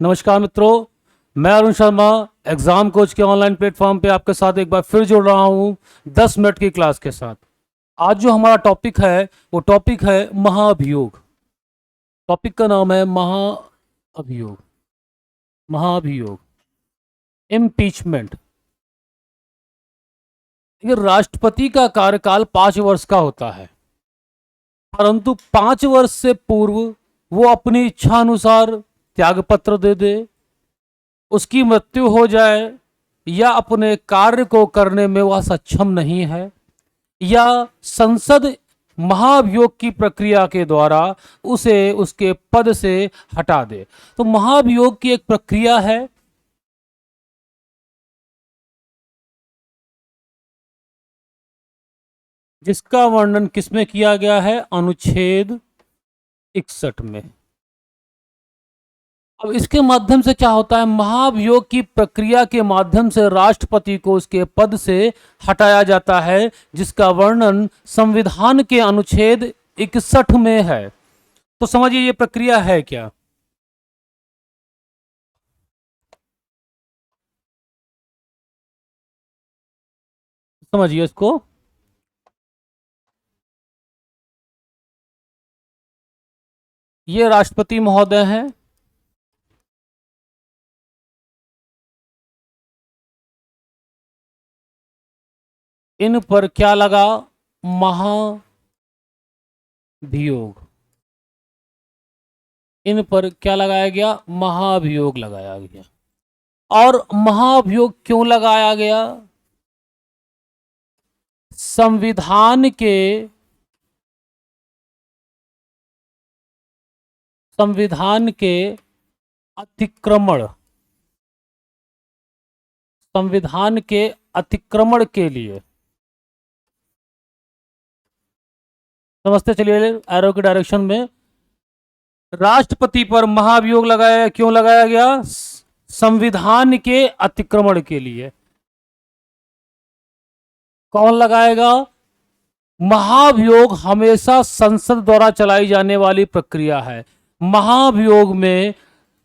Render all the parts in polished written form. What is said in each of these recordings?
नमस्कार मित्रों, मैं अरुण शर्मा एग्जाम कोच के ऑनलाइन प्लेटफॉर्म पे आपके साथ एक बार फिर जुड़ रहा हूँ 10 मिनट की क्लास के साथ। आज जो हमारा टॉपिक है वो टॉपिक है महाभियोग। टॉपिक का नाम है महाअभियोग। महाभियोग, इम्पीचमेंट। ये राष्ट्रपति का कार्यकाल 5 वर्ष का होता है, परंतु 5 वर्ष से पूर्व वो अपनी इच्छा अनुसार त्यागपत्र दे दे, उसकी मृत्यु हो जाए, या अपने कार्य को करने में वह सक्षम नहीं है, या संसद महाभियोग की प्रक्रिया के द्वारा उसे उसके पद से हटा दे। तो महाभियोग की एक प्रक्रिया है जिसका वर्णन किसमें किया गया है? अनुच्छेद 61 में। अब इसके माध्यम से क्या होता है? महाभियोग की प्रक्रिया के माध्यम से राष्ट्रपति को उसके पद से हटाया जाता है, जिसका वर्णन संविधान के अनुच्छेद 61 में है। तो समझिए ये प्रक्रिया है क्या। समझिए इसको। ये राष्ट्रपति महोदय हैं। इन पर क्या लगा? महाभियोग। इन पर क्या लगाया गया? महाभियोग लगाया गया। और महाभियोग क्यों लगाया गया? संविधान के अतिक्रमण संविधान के अतिक्रमण के लिए। समझते चलिए एरो के डायरेक्शन में। राष्ट्रपति पर महाभियोग लगाया, क्यों लगाया गया? संविधान के अतिक्रमण के लिए। कौन लगाएगा? महाभियोग हमेशा संसद द्वारा चलाई जाने वाली प्रक्रिया है। महाभियोग में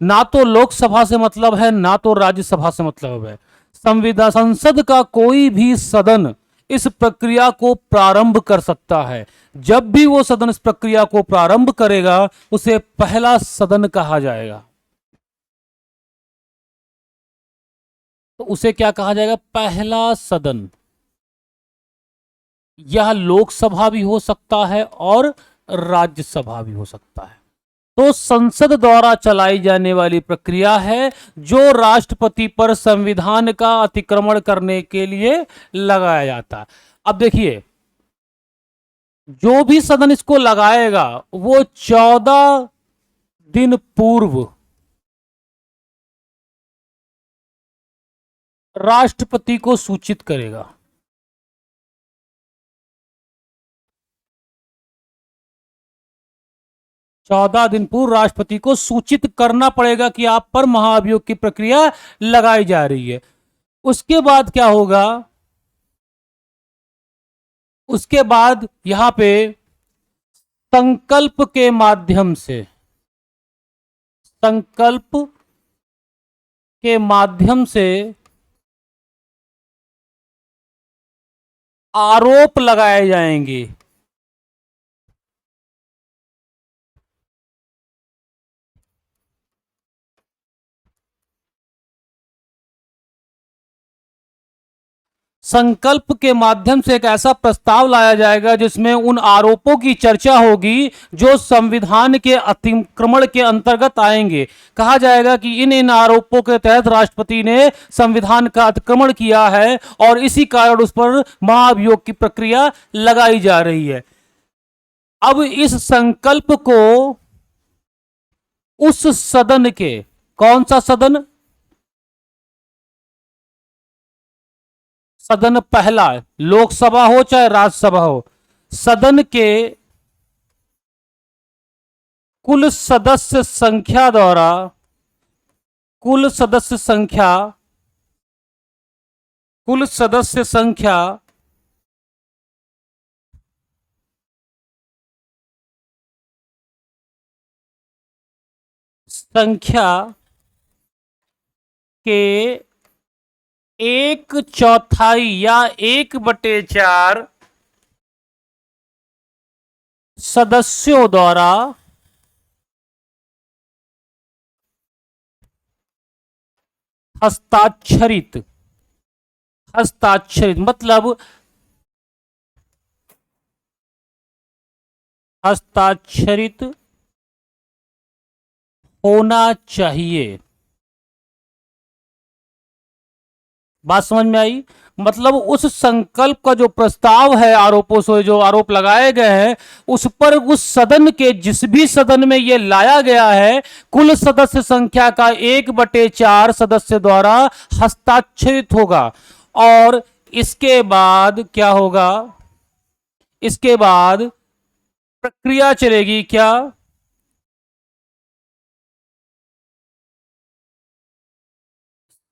ना तो लोकसभा से मतलब है, ना तो राज्यसभा से मतलब है। संसद का कोई भी सदन इस प्रक्रिया को प्रारंभ कर सकता है। जब भी वो सदन इस प्रक्रिया को प्रारंभ करेगा, उसे पहला सदन कहा जाएगा। तो उसे क्या कहा जाएगा? पहला सदन। यह लोकसभा भी हो सकता है और राज्यसभा भी हो सकता है। तो संसद द्वारा चलाई जाने वाली प्रक्रिया है जो राष्ट्रपति पर संविधान का अतिक्रमण करने के लिए लगाया जाता है। अब देखिए, जो भी सदन इसको लगाएगा वो 14 दिन पूर्व राष्ट्रपति को सूचित करेगा। चौदह दिन पूर्व राष्ट्रपति को सूचित करना पड़ेगा कि आप पर महाभियोग की प्रक्रिया लगाई जा रही है। उसके बाद क्या होगा? उसके बाद यहां पे संकल्प के माध्यम से आरोप लगाए जाएंगे। संकल्प के माध्यम से एक ऐसा प्रस्ताव लाया जाएगा जिसमें उन आरोपों की चर्चा होगी जो संविधान के अतिक्रमण के अंतर्गत आएंगे। कहा जाएगा कि इन इन आरोपों के तहत राष्ट्रपति ने संविधान का अतिक्रमण किया है और इसी कारण उस पर महाभियोग की प्रक्रिया लगाई जा रही है। अब इस संकल्प को उस सदन के, कौन सा सदन? सदन पहला, लोकसभा हो चाहे राज्यसभा हो, सदन के कुल सदस्य संख्या द्वारा कुल सदस्य संख्या के 1/4 या 1/4 सदस्यों द्वारा हस्ताक्षरित मतलब हस्ताक्षरित होना चाहिए। बात समझ में आई? मतलब उस संकल्प का जो प्रस्ताव है, आरोपों से जो आरोप लगाए गए हैं, उस पर उस सदन के जिस भी सदन में यह लाया गया है, कुल सदस्य संख्या का 1/4 सदस्य द्वारा हस्ताक्षरित होगा। और इसके बाद क्या होगा? इसके बाद प्रक्रिया चलेगी क्या?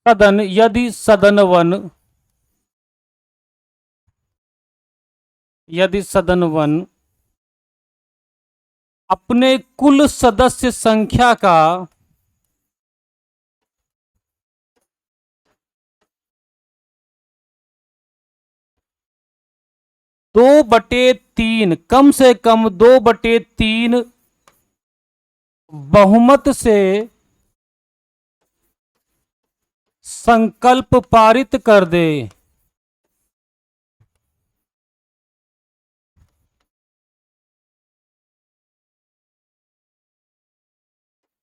सदन यदि सदन वन अपने कुल सदस्य संख्या का 2/3 कम से कम 2/3 बहुमत से संकल्प पारित कर दे,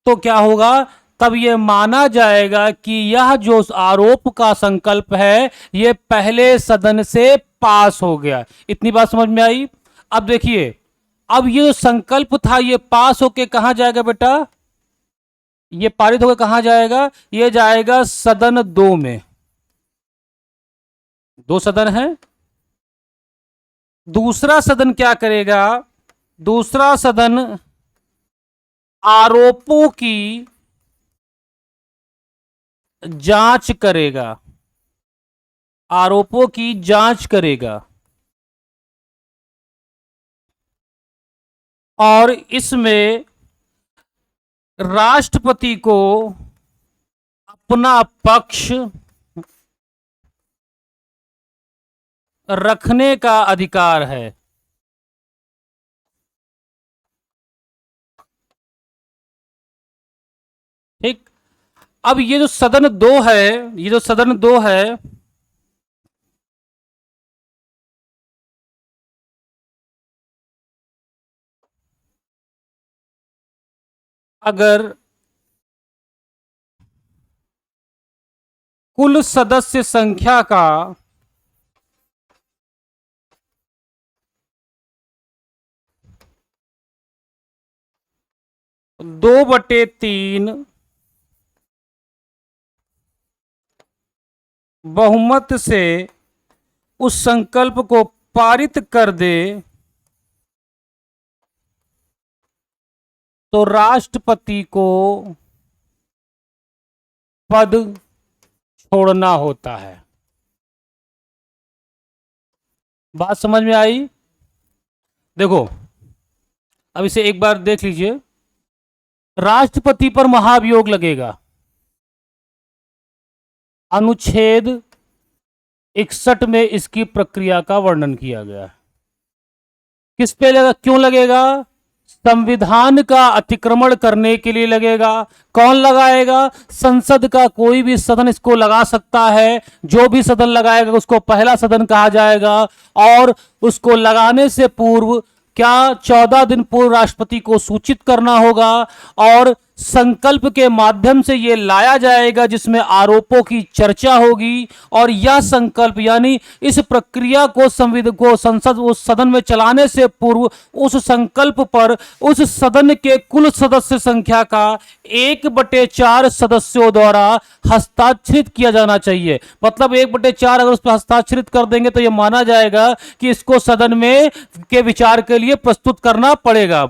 तो क्या होगा? तब यह माना जाएगा कि यह जो आरोप का संकल्प है, यह पहले सदन से पास हो गया। इतनी बात समझ में आई? अब देखिए, अब ये जो संकल्प था, ये पास होके कहां जाएगा बेटा? ये पारित होकर कहां जाएगा? ये जाएगा सदन 2 में। 2 सदन है। दूसरा सदन क्या करेगा? दूसरा सदन आरोपों की जांच करेगा, आरोपों की जांच करेगा, और इसमें राष्ट्रपति को अपना पक्ष रखने का अधिकार है। ठीक। अब ये जो सदन 2 है, ये जो सदन 2 है, अगर कुल सदस्य संख्या का 2/3 बहुमत से उस संकल्प को पारित कर दे, तो राष्ट्रपति को पद छोड़ना होता है। बात समझ में आई? देखो, अब इसे एक बार देख लीजिए। राष्ट्रपति पर महाभियोग लगेगा। अनुच्छेद 61 में इसकी प्रक्रिया का वर्णन किया गया है। किस पे लगा? क्यों लगेगा? संविधान का अतिक्रमण करने के लिए लगेगा। कौन लगाएगा? संसद का कोई भी सदन इसको लगा सकता है। जो भी सदन लगाएगा उसको पहला सदन कहा जाएगा। और उसको लगाने से पूर्व क्या 14 दिन पूर्व राष्ट्रपति को सूचित करना होगा, और संकल्प के माध्यम से यह लाया जाएगा जिसमें आरोपों की चर्चा होगी। और यह संकल्प यानी इस प्रक्रिया को संसद उस सदन में चलाने से पूर्व उस संकल्प पर उस सदन के कुल सदस्य संख्या का 1/4 सदस्यों द्वारा हस्ताक्षरित किया जाना चाहिए। मतलब 1/4 अगर उस पर हस्ताक्षरित कर देंगे तो यह माना जाएगा कि इसको सदन में के विचार के लिए प्रस्तुत करना पड़ेगा।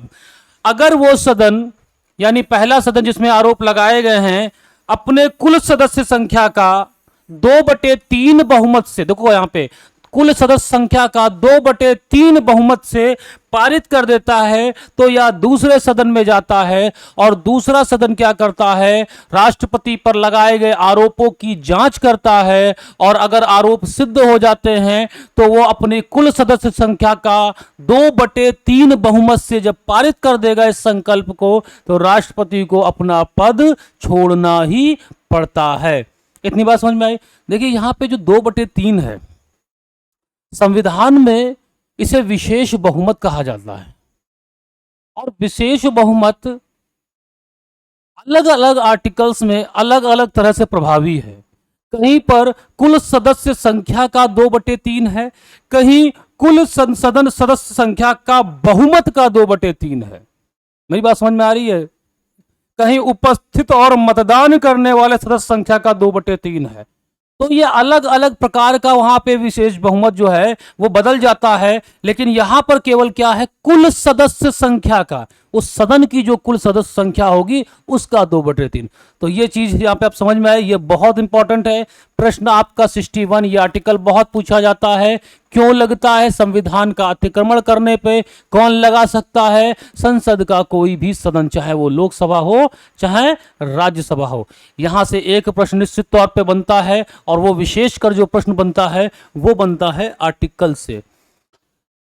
अगर वो सदन यानी पहला सदन जिसमें आरोप लगाए गए हैं, अपने कुल सदस्य संख्या का 2/3 बहुमत से, देखो यहां पे कुल सदस्य संख्या का 2/3 बहुमत से पारित कर देता है तो यह दूसरे सदन में जाता है और दूसरा सदन क्या करता है, राष्ट्रपति पर लगाए गए आरोपों की जांच करता है और अगर आरोप सिद्ध हो जाते हैं तो वो अपनी कुल सदस्य संख्या का 2/3 बहुमत से जब पारित कर देगा इस संकल्प को, तो राष्ट्रपति को अपना पद छोड़ना ही पड़ता है। इतनी बात समझ में आई। देखिए यहां पे जो 2/3 है, संविधान में इसे विशेष बहुमत कहा जाता है और विशेष बहुमत अलग अलग आर्टिकल्स में अलग अलग तरह से प्रभावी है। कहीं पर कुल सदस्य संख्या का 2/3 है, कहीं कुल सदन सदस्य संख्या का बहुमत का 2/3 है। मेरी बात समझ में आ रही है? कहीं उपस्थित और मतदान करने वाले सदस्य संख्या का 2/3 है। तो ये अलग अलग प्रकार का वहां पे विशेष बहुमत जो है वो बदल जाता है, लेकिन यहां पर केवल क्या है, कुल सदस्य संख्या का, उस सदन की जो कुल सदस्य संख्या होगी उसका 2/3। तो ये चीज यहां पे आप समझ में आए, ये बहुत इंपॉर्टेंट है। प्रश्न आपका 61 ये आर्टिकल बहुत पूछा जाता है। क्यों लगता है? संविधान का अतिक्रमण करने पे कौन लगा सकता है? संसद का कोई भी सदन, चाहे वो लोकसभा हो चाहे राज्यसभा हो। यहां से एक प्रश्न निश्चित तौर पे बनता है और वो विशेषकर जो प्रश्न बनता है वो बनता है आर्टिकल से।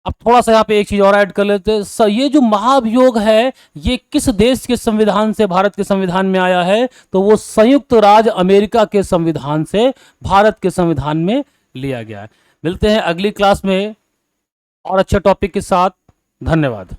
अब थोड़ा सा यहाँ पे एक चीज और ऐड कर लेते हैं। ये जो महाभियोग है ये किस देश के संविधान से भारत के संविधान में आया है? तो वो संयुक्त राज्य अमेरिका के संविधान से भारत के संविधान में लिया गया है। मिलते हैं अगली क्लास में और अच्छे टॉपिक के साथ। धन्यवाद।